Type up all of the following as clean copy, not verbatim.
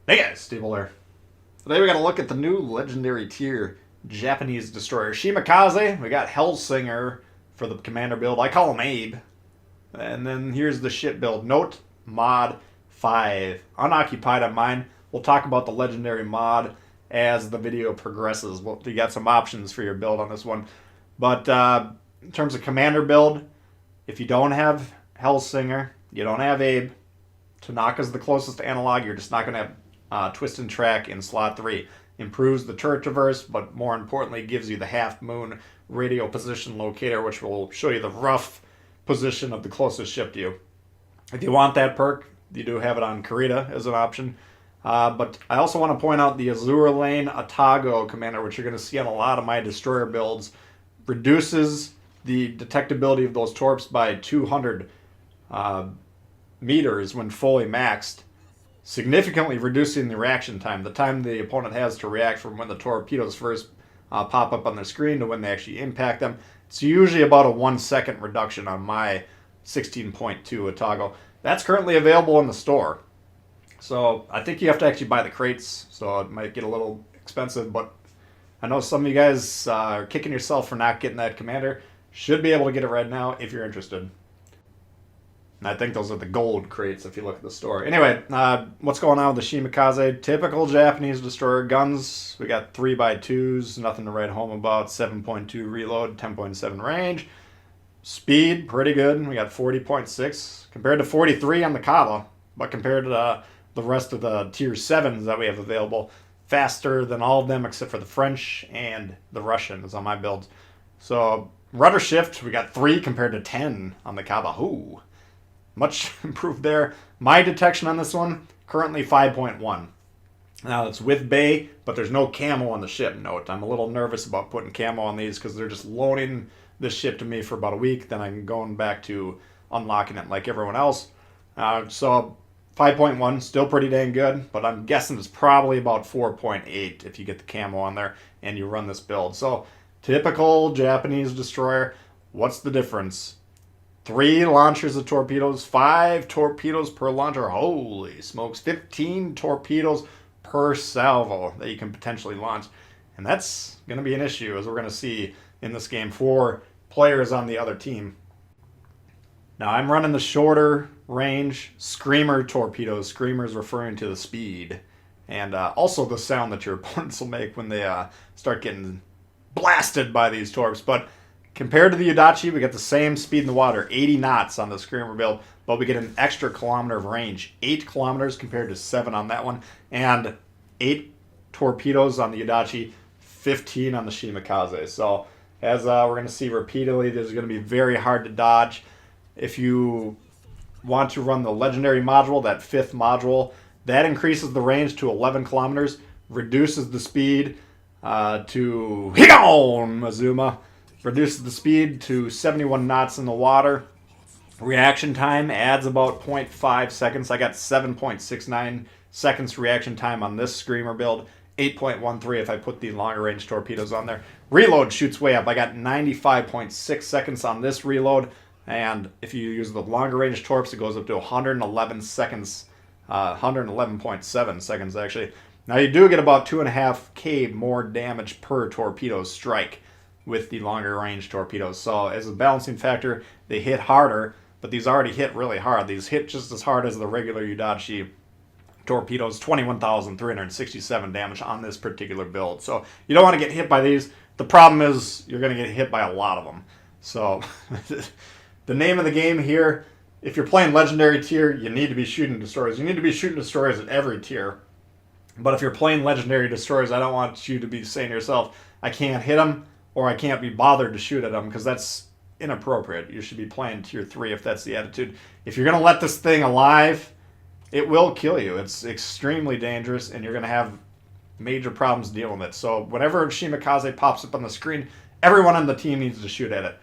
Hey guys, Steve here. Today we got to look at the new Legendary tier Japanese Destroyer Shimakaze. We got Hellsinger for the commander build. I call him Abe. And then here's the shit build. Note Mod 5. Unoccupied on mine. We'll talk about the Legendary mod as the video progresses. You got some options for your build on this one. But in terms of commander build, if you don't have Hellsinger, you don't have Abe, Tanaka's the closest analog. You're just not going to have Twist and Track in slot 3. Improves the turret traverse, but more importantly gives you the half moon radio position locator, which will show you the rough position of the closest ship to you. If you want that perk, you do have it on Kurita as an option. But I also want to point out the Azure Lane Atago commander, which you're going to see on a lot of my destroyer builds, reduces the detectability of those torps by 200 meters when fully maxed, significantly reducing the reaction time, the time the opponent has to react from when the torpedoes first pop up on the screen to when they actually impact them. It's usually about a 1 second reduction on my 16.2 Atago. That's currently available in the store. So I think you have to actually buy the crates, so it might get a little expensive, but I know some of you guys are kicking yourself for not getting that commander. Should be able to get it right now if you're interested. And I think those are the gold crates if you look at the store. Anyway, what's going on with the Shimakaze? Typical Japanese destroyer guns. We got 3x2s, nothing to write home about. 7.2 reload, 10.7 range. Speed, pretty good. We got 40.6 compared to 43 on the Kaba. But compared to the rest of the tier 7s that we have available, faster than all of them except for the French and the Russians on my builds. So rudder shift, we got 3 compared to 10 on the Kaba. Ooh. Much improved there. My detection on this one, currently 5.1. Now it's with Bay, but there's no camo on the ship. Note, I'm a little nervous about putting camo on these because they're just loaning this ship to me for about a week. Then I'm going back to unlocking it like everyone else. So 5.1, still pretty dang good, but I'm guessing it's probably about 4.8 if you get the camo on there and you run this build. So typical Japanese destroyer. What's the difference? 3 launchers of torpedoes, 5 torpedoes per launcher. Holy smokes, 15 torpedoes per salvo that you can potentially launch. And that's going to be an issue, as we're going to see in this game, for players on the other team. Now, I'm running the shorter range Screamer torpedoes. Screamers referring to the speed. And also the sound that your opponents will make when they start getting blasted by these torps. But compared to the Yudachi, we get the same speed in the water, 80 knots on the Screamer build, but we get an extra kilometer of range, 8 kilometers compared to 7 on that one, and 8 torpedoes on the Yudachi, 15 on the Shimakaze. So as we're going to see repeatedly, this is going to be very hard to dodge. If you want to run the Legendary module, that 5th module, that increases the range to 11 kilometers, reduces the speed to Higon Mazuma, reduces the speed to 71 knots in the water. Reaction time adds about 0.5 seconds. I got 7.69 seconds reaction time on this Screamer build. 8.13 if I put the longer range torpedoes on there. Reload shoots way up. I got 95.6 seconds on this reload. And if you use the longer range torps, it goes up to 111 seconds. 111.7 seconds actually. Now you do get about 2.5k more damage per torpedo strike with the longer range torpedoes. So as a balancing factor, they hit harder, but these already hit really hard. These hit just as hard as the regular Yudachi torpedoes, 21,367 damage on this particular build. So you don't want to get hit by these. The problem is you're going to get hit by a lot of them. So the name of the game here, if you're playing Legendary tier, you need to be shooting destroyers. You need to be shooting destroyers at every tier. But if you're playing Legendary destroyers, I don't want you to be saying to yourself, I can't hit them, or I can't be bothered to shoot at them, because that's inappropriate. You should be playing tier 3 if that's the attitude. If you're going to let this thing alive, it will kill you. It's extremely dangerous, and you're going to have major problems dealing with it. So whenever Shimakaze pops up on the screen, everyone on the team needs to shoot at it.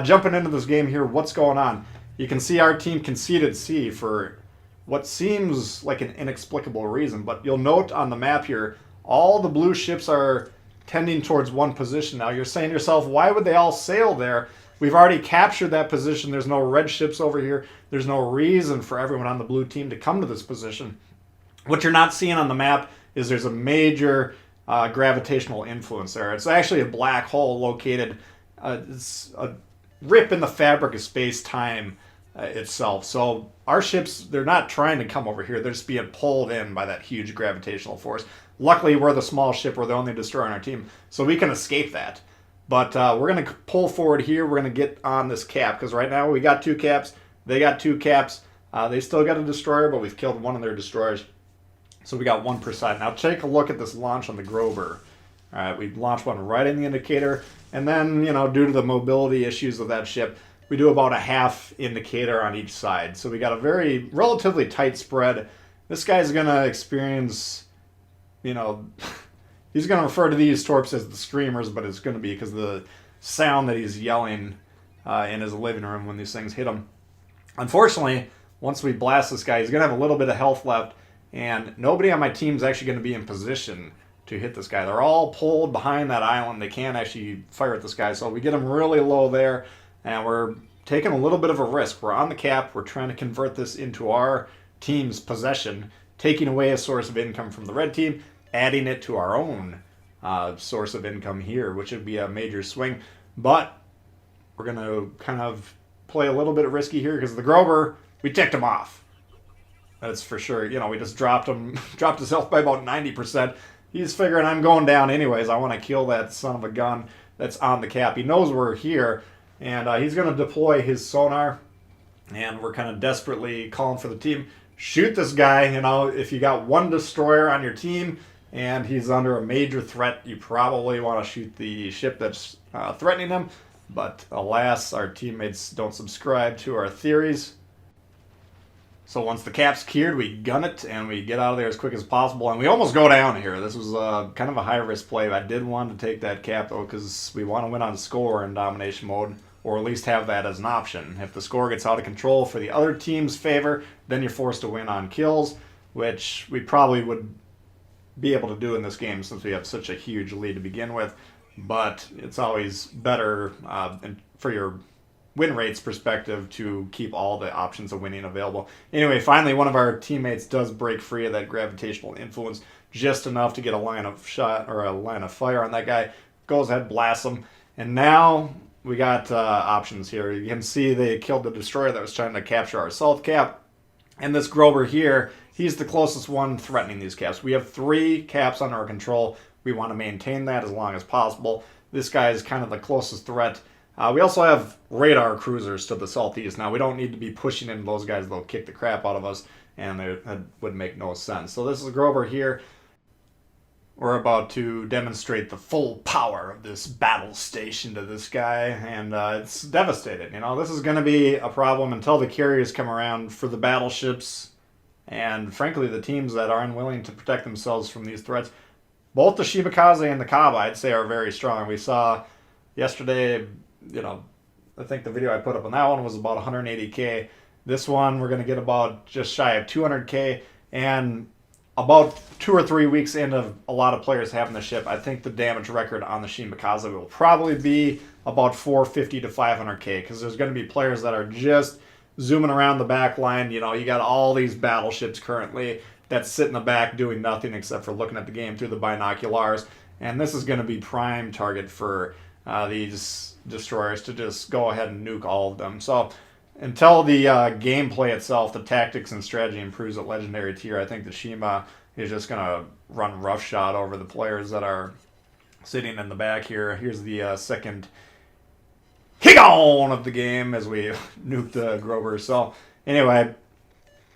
Jumping into this game here, what's going on? You can see our team conceded C for what seems like an inexplicable reason, but you'll note on the map here, all the blue ships are tending towards one position. Now you're saying to yourself, why would they all sail there? We've already captured that position. There's no red ships over here. There's no reason for everyone on the blue team to come to this position. What you're not seeing on the map is there's a major gravitational influence there. It's actually a black hole located, it's a rip in the fabric of space-time itself. So our ships, they're not trying to come over here. They're just being pulled in by that huge gravitational force. Luckily, we're the small ship. We're the only destroyer on our team, so we can escape that. But we're going to pull forward here. We're going to get on this cap, because right now we got 2 caps. They got 2 caps. They still got a destroyer, but we've killed one of their destroyers. So we got 1 per side. Now take a look at this launch on the Grover. All right, we launched one right in the indicator. And then, you know, due to the mobility issues of that ship, we do about a half indicator on each side. So we got a very relatively tight spread. This guy's going to experience, you know, he's going to refer to these torps as the screamers, but it's going to be because of the sound that he's yelling in his living room when these things hit him. Unfortunately, once we blast this guy, he's going to have a little bit of health left, and nobody on my team is actually going to be in position to hit this guy. They're all pulled behind that island. They can't actually fire at this guy, so we get him really low there, and we're taking a little bit of a risk. We're on the cap. We're trying to convert this into our team's possession, taking away a source of income from the red team, adding it to our own source of income here, which would be a major swing. But we're going to kind of play a little bit of risky here, because the Grover, we ticked him off. That's for sure. You know, we just dropped his health by about 90%. He's figuring I'm going down anyways. I want to kill that son of a gun that's on the cap. He knows we're here, and he's going to deploy his sonar, and we're kind of desperately calling for the team. Shoot this guy. You know, if you got 1 destroyer on your team and he's under a major threat, you probably want to shoot the ship that's threatening him. But alas, our teammates don't subscribe to our theories. So once the cap's cleared, we gun it, and we get out of there as quick as possible. And we almost go down here. This was kind of a high-risk play. I did want to take that cap, though, because we want to win on score in domination mode, or at least have that as an option. If the score gets out of control for the other team's favor, then you're forced to win on kills, which we probably would be able to do in this game since we have such a huge lead to begin with. But it's always better for your win rates perspective to keep all the options of winning available. Anyway, finally, one of our teammates does break free of that gravitational influence just enough to get a line of shot or a line of fire on that guy. Goes ahead, blasts him, and now we got options here. You can see they killed the destroyer that was trying to capture our south cap, and this Grover here, he's the closest one threatening these caps. We have 3 caps under our control. We want to maintain that as long as possible. This guy is kind of the closest threat. We also have radar cruisers to the southeast. Now, we don't need to be pushing into those guys. They'll kick the crap out of us, and that would make no sense. So this is Grover here. We're about to demonstrate the full power of this battle station to this guy, and it's devastated. You know, this is going to be a problem until the carriers come around for the battleships, and frankly, the teams that are unwilling to protect themselves from these threats. Both the Shimakaze and the Kaba, I'd say, are very strong. We saw yesterday, you know, I think the video I put up on that one was about 180k. This one, we're going to get about just shy of 200k, and about 2 or 3 weeks into a lot of players having the ship, I think the damage record on the Shimakaze will probably be about 450 to 500k, because there's going to be players that are just zooming around the back line. You know, you got all these battleships currently that sit in the back doing nothing except for looking at the game through the binoculars, and this is going to be prime target for these destroyers to just go ahead and nuke all of them. So until the gameplay itself, the tactics and strategy improves at legendary tier, I think the Shima is just going to run roughshod over the players that are sitting in the back here. Here's the second hit-on of the game as we nuke the Grover. So anyway,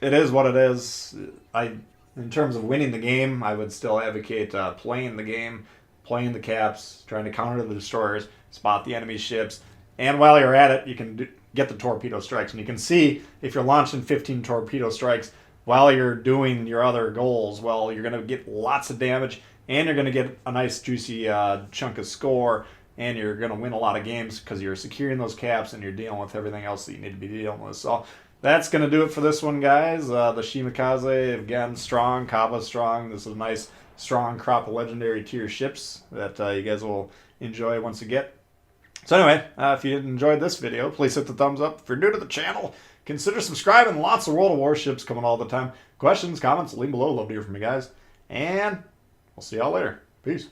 it is what it is. In terms of winning the game, I would still advocate playing the game, playing the caps, trying to counter the destroyers, spot the enemy ships, and while you're at it, you can get the torpedo strikes. And you can see if you're launching 15 torpedo strikes while you're doing your other goals, well, you're going to get lots of damage, and you're going to get a nice juicy chunk of score, and you're going to win a lot of games because you're securing those caps and you're dealing with everything else that you need to be dealing with. So that's going to do it for this one, guys. The Shimakaze, again, strong. Kaba, strong. This is a nice, strong crop of legendary tier ships that you guys will enjoy once you get. So anyway, if you enjoyed this video, please hit the thumbs up. If you're new to the channel, consider subscribing. Lots of World of Warships coming all the time. Questions, comments, leave below. Love to hear from you guys. And we'll see y'all later. Peace.